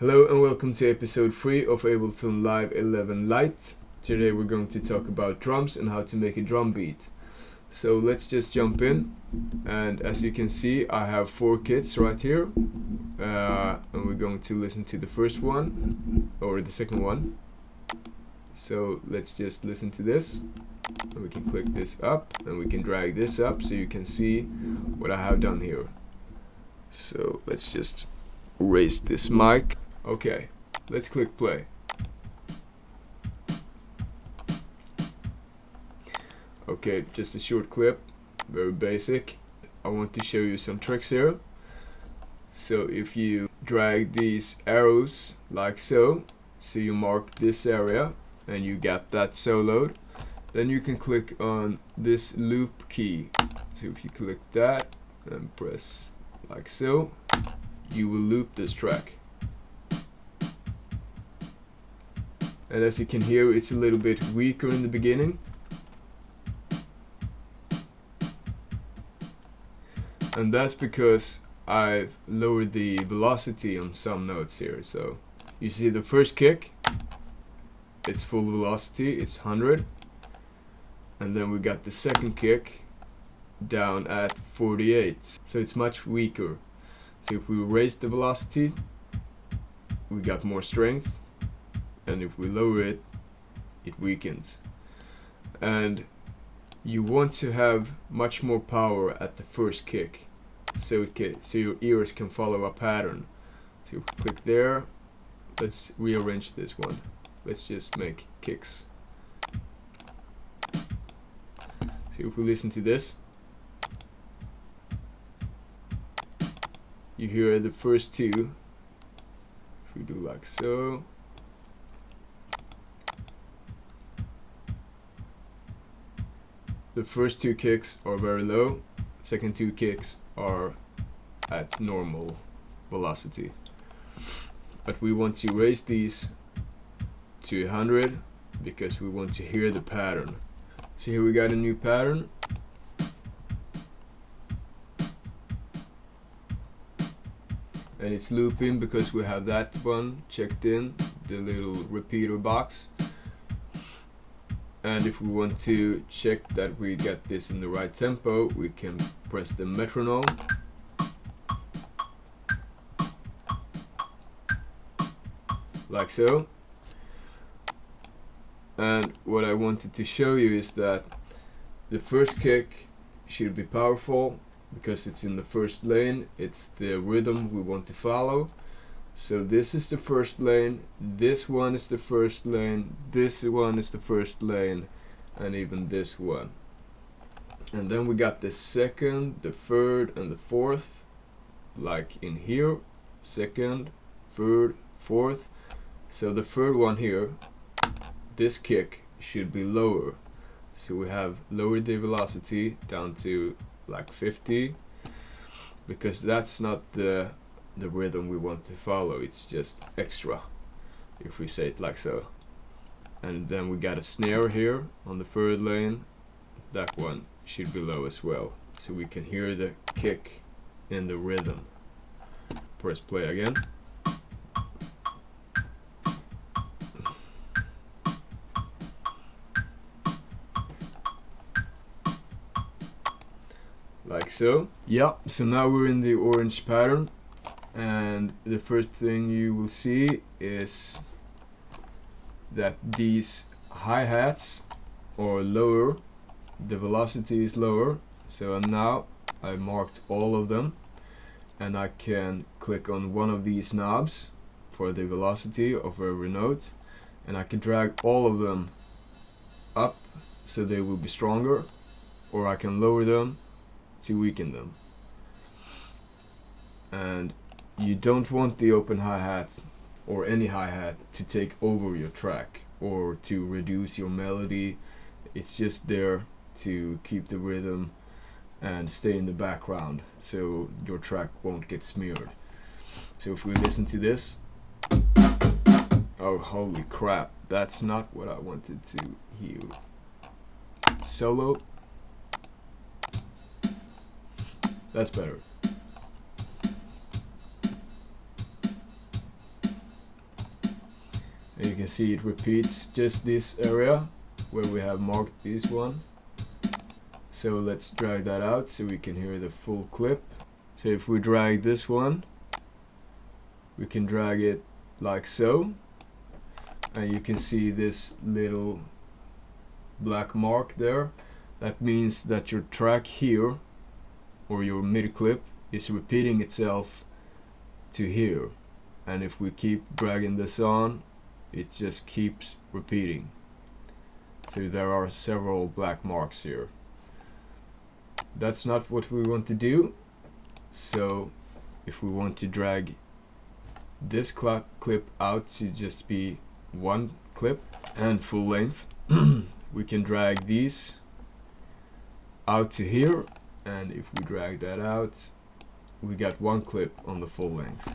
Hello and welcome to episode 3 of Ableton Live 11 Lite. Today we're going to talk about drums and how to make a drum beat. So let's just jump in, and as you can see I have 4 kits right here, and we're going to listen to the first one, or the second one. So let's just listen to this, and we can click this up and we can drag this up so you can see what I have done here. So let's just raise this mic. Okay, let's click play. Okay, just a short clip, very basic. I want to show you some tricks here. So if you drag these arrows like so you mark this area and you get that soloed, then you can click on this loop key. So if you click that and press like so, you will loop this track. And as you can hear, it's a little bit weaker in the beginning. And that's because I've lowered the velocity on some notes here. So you see the first kick, it's full velocity, it's 100. And then we got the second kick down at 48. So it's much weaker. So if we raise the velocity, we got more strength. And if we lower it, it weakens. And you want to have much more power at the first kick, so your ears can follow a pattern. So click there. Let's rearrange this one. Let's just make kicks. So if we listen to this, you hear the first two. If we do like so, the first 2 kicks are very low, second 2 kicks are at normal velocity. But we want to raise these to 100 because we want to hear the pattern. So here we got a new pattern. And it's looping because we have that one checked in, the little repeater box. And if we want to check that we get this in the right tempo, we can press the metronome. Like so. And what I wanted to show you is that the first kick should be powerful because it's in the first lane, it's the rhythm we want to follow. So this is the first lane, this one is the first lane, this one is the first lane, and even this one. And then we got the second, the third, and the fourth, like in here, second, third, fourth. So the third one here, this kick should be lower. So we have lowered the velocity down to like 50, because that's not the rhythm we want to follow, it's just extra, if we say it like so. And then we got a snare here on the third lane, that one should be low as well, so we can hear the kick in the rhythm. Press play again. Like so. Yeah, so now we're in the orange pattern. And the first thing you will see is that these hi-hats are lower, the velocity is lower. So now I marked all of them, and I can click on one of these knobs for the velocity of every note, and I can drag all of them up so they will be stronger, or I can lower them to weaken them. And you don't want the open hi-hat or any hi-hat to take over your track or to reduce your melody. It's just there to keep the rhythm and stay in the background so your track won't get smeared. So if we listen to this, oh holy crap, that's not what I wanted to hear. Solo, that's better. And you can see it repeats just this area where we have marked this one. So let's drag that out so we can hear the full clip. So if we drag this one, we can drag it like so, and you can see this little black mark there. That means that your track here, or your MIDI clip, is repeating itself to here. And if we keep dragging this on, it just keeps repeating. So there are several black marks here. That's not what we want to do. So if we want to drag this clip out to just be one clip and full length, we can drag these out to here, and if we drag that out, we got one clip on the full length.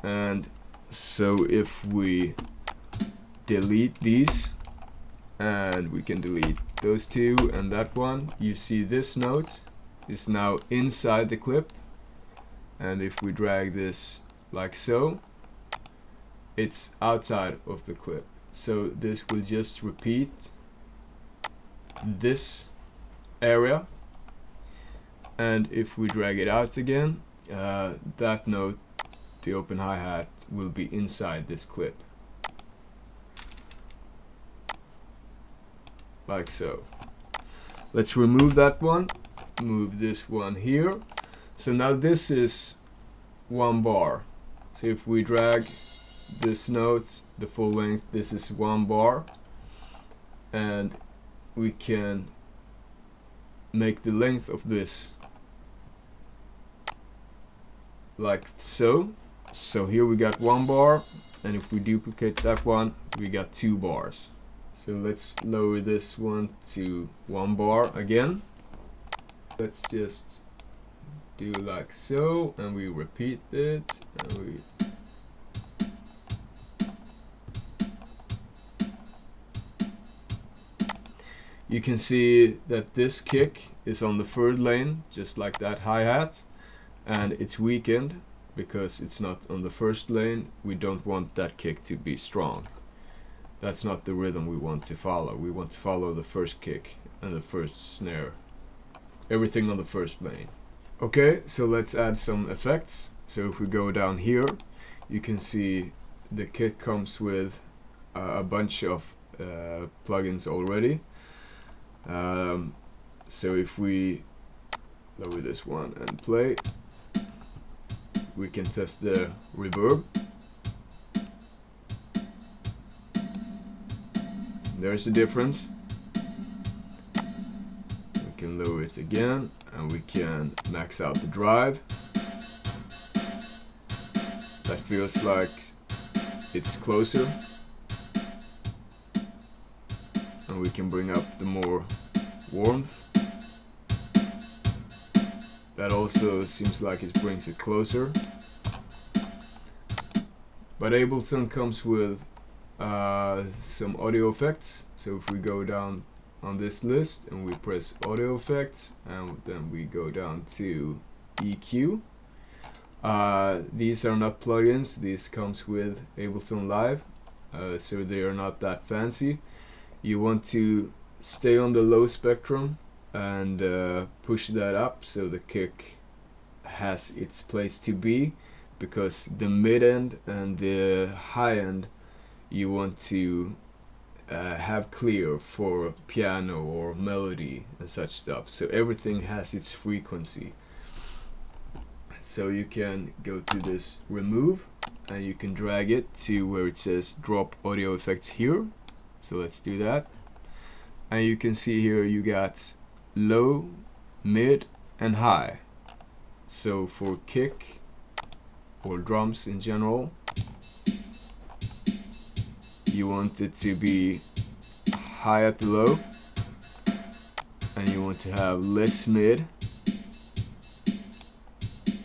And so if we delete these, and we can delete those two and that one, you see this note is now inside the clip, and if we drag this like so, it's outside of the clip. So this will just repeat this area, and if we drag it out again, that note, the open hi-hat, will be inside this clip, like so. Let's remove that one, move this one here. So now this is one bar. So if we drag this note the full length, this is one bar, and we can make the length of this like so. So here we got one bar, and if we duplicate that one, we got two bars. So let's lower this one to one bar again. Let's just do like so, and we repeat it, and we you can see that this kick is on the third lane, just like that hi-hat, and it's weakened because it's not on the first lane. We don't want that kick to be strong. That's not the rhythm we want to follow. We want to follow the first kick and the first snare. Everything on the first lane. Okay, so let's add some effects. So if we go down here, you can see the kit comes with a bunch of plugins already. So if we lower this one and play, we can test the reverb. There's a difference. We can lower it again, and we can max out the drive. That feels like it's closer. And we can bring up the more warmth. That also seems like it brings it closer. But Ableton comes with some audio effects. So if we go down on this list and we press audio effects, and then we go down to EQ, these are not plugins. These comes with Ableton Live, so they are not that fancy. You want to stay on the low spectrum and push that up so the kick has its place to be, because the mid end and the high end you want to have clear for piano or melody and such stuff. So everything has its frequency. So you can go to this remove, and you can drag it to where it says drop audio effects here. So let's do that. And you can see here you got low, mid, and high. So for kick or drums in general, you want it to be high at the low, and you want to have less mid,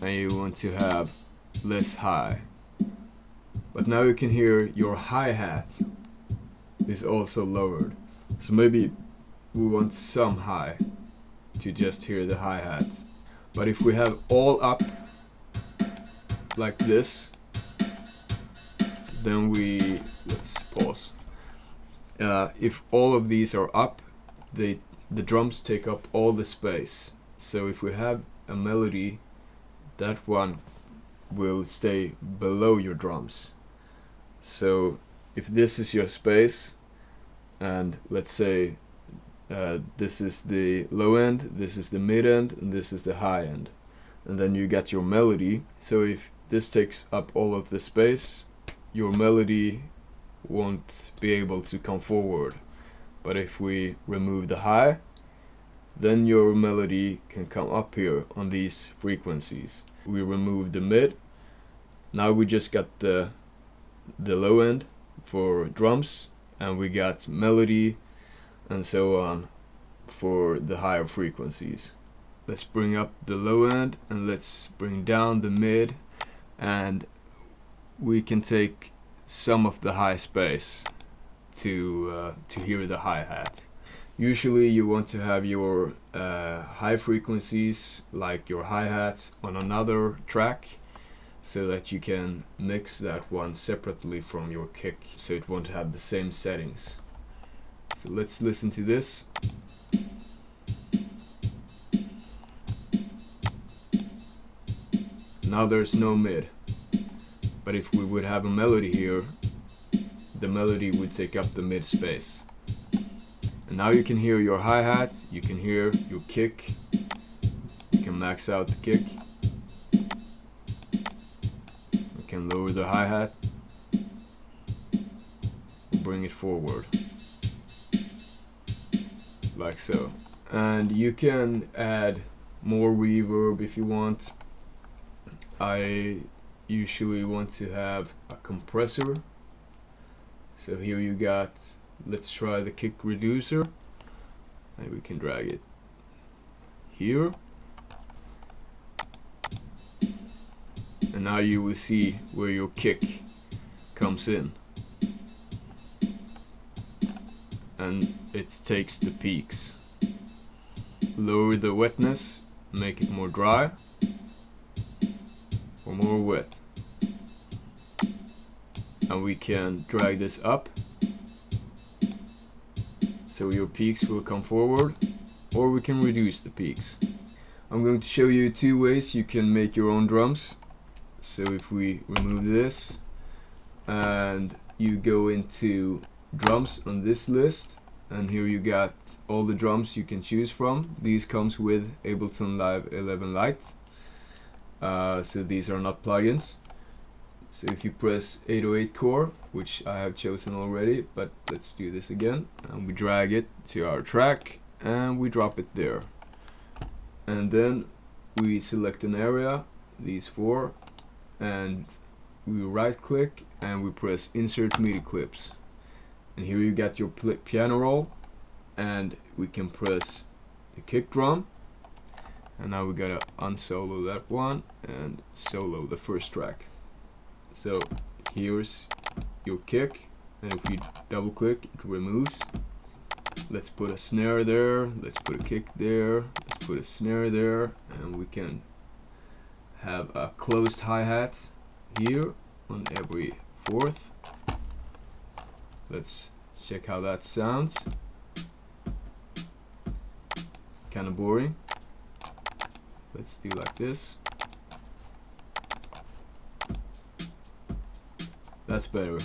and you want to have less high. But now you can hear your hi-hat is also lowered. So maybe we want some high to just hear the hi-hat. But if we have all up like this, then let's pause. If all of these are up, the drums take up all the space. So if we have a melody, that one will stay below your drums. So if this is your space, and let's say this is the low end, this is the mid end, and this is the high end, and then you got your melody. So if this takes up all of the space, your melody won't be able to come forward. But if we remove the high, then your melody can come up here on these frequencies. We remove the mid, now we just got the low end for drums, and we got melody and so on for the higher frequencies. Let's bring up the low end and let's bring down the mid, and we can take some of the high space to hear the hi-hat. Usually you want to have your high frequencies, like your hi-hats, on another track, so that you can mix that one separately from your kick, so it won't have the same settings. So let's listen to this. Now there's no mid, but if we would have a melody here, the melody would take up the mid space. And now you can hear your hi-hat, you can hear your kick, you can max out the kick, you can lower the hi-hat, bring it forward, like so. And you can add more reverb if you want. I usually want to have a compressor. So here you got, let's try the kick reducer, and we can drag it here. And now you will see where your kick comes in. And it takes the peaks. Lower the wetness, make it more dry or more wet. And we can drag this up so your peaks will come forward, or we can reduce the peaks. I'm going to show you 2 ways you can make your own drums. So if we remove this and you go into drums on this list, and here you got all the drums you can choose from. These comes with Ableton Live 11 Lite, so these are not plugins. So if you press 808 core, which I have chosen already, but let's do this again, and we drag it to our track and we drop it there, and then we select an area, these 4, and we right click and we press insert MIDI clips, and here you got your piano roll, and we can press the kick drum, and now we gotta unsolo that one and solo the first track. So here's your kick, and if you double click, it removes. Let's put a snare there, let's put a kick there, let's put a snare there, and we can have a closed hi-hat here on every 4th. Let's check how that sounds. Kind of boring. Let's do like this. That's better.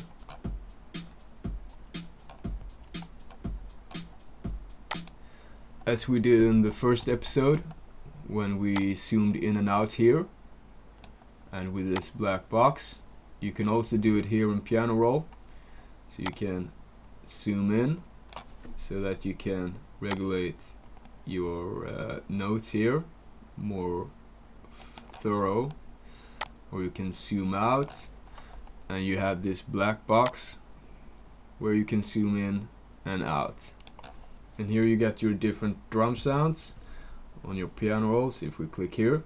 As we did in the first episode, when we zoomed in and out here, and with this black box, you can also do it here in piano roll. So you can zoom in so that you can regulate your notes here more thorough, or you can zoom out and you have this black box where you can zoom in and out. And here you got your different drum sounds on your piano rolls. If we click here,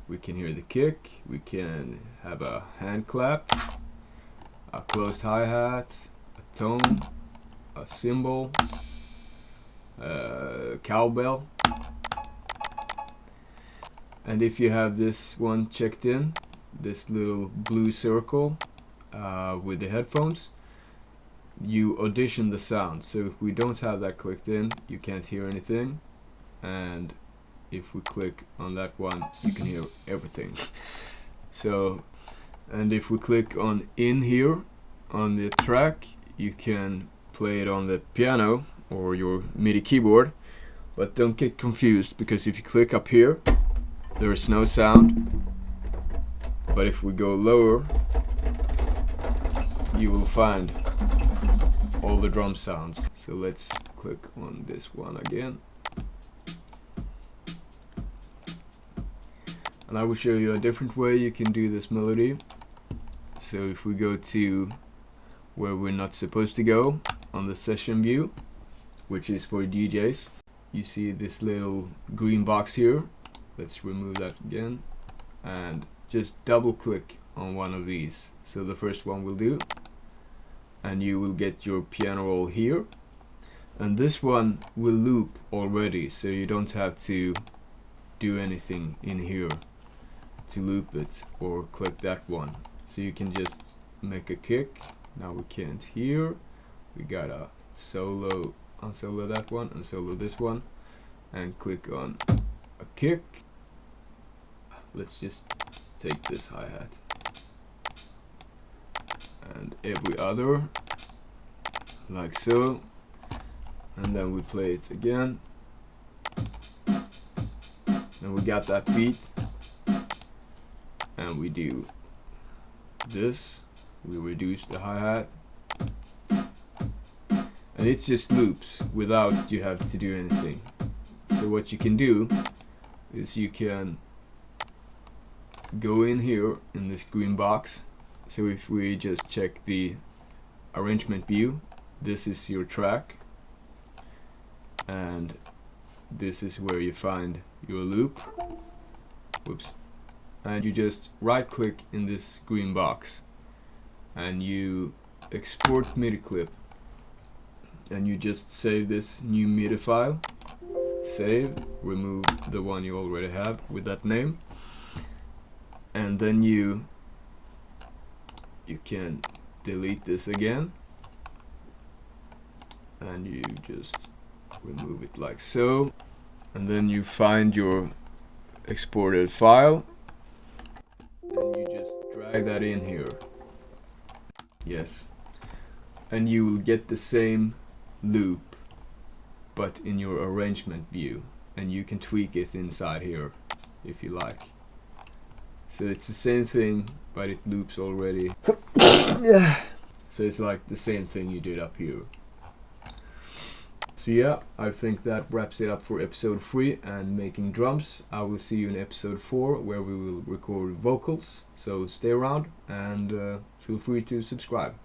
we can hear the kick, we can have a hand clap, a closed hi-hat, a tone, a cymbal, cowbell. And if you have this one checked in, this little blue circle, with the headphones, you audition the sound. So if we don't have that clicked in, you can't hear anything, and if we click on that one, you can hear everything. So, and if we click on in here on the track, you can play it on the piano or your MIDI keyboard, but don't get confused, because if you click up here, there is no sound, but if we go lower, you will find all the drum sounds. So let's click on this one again, and I will show you a different way you can do this melody. So if we go to where we're not supposed to go, on the session view, which is for DJs, you see this little green box here. Let's remove that again, and just double click on one of these. So the first one will do, and you will get your piano roll here, and this one will loop already, so you don't have to do anything in here to loop it, or click that one. So you can just make a kick. Now we can't hear, we gotta solo, unsolo that one and solo this one, and click on a kick. Let's just take this hi-hat and every other, like so, and then we play it again, and we got that beat, and we do this, we reduce the hi-hat, and it just loops without you have to do anything. So what you can do is you can go in here in this green box. So if we just check the arrangement view, this is your track, and this is where you find your loop. Whoops. And you just right click in this green box, and you export MIDI clip, and you just save this new MIDI file. Save, remove the one you already have with that name, and then you can delete this again, and you just remove it like so, and then you find your exported file, and you just drag that in here. Yes, and you will get the same loop but in your arrangement view, and you can tweak it inside here if you like. So it's the same thing, but it loops already. Yeah. So it's like the same thing you did up here. So yeah, I think that wraps it up for episode 3 and making drums. I will see you in episode 4, where we will record vocals. So stay around and feel free to subscribe.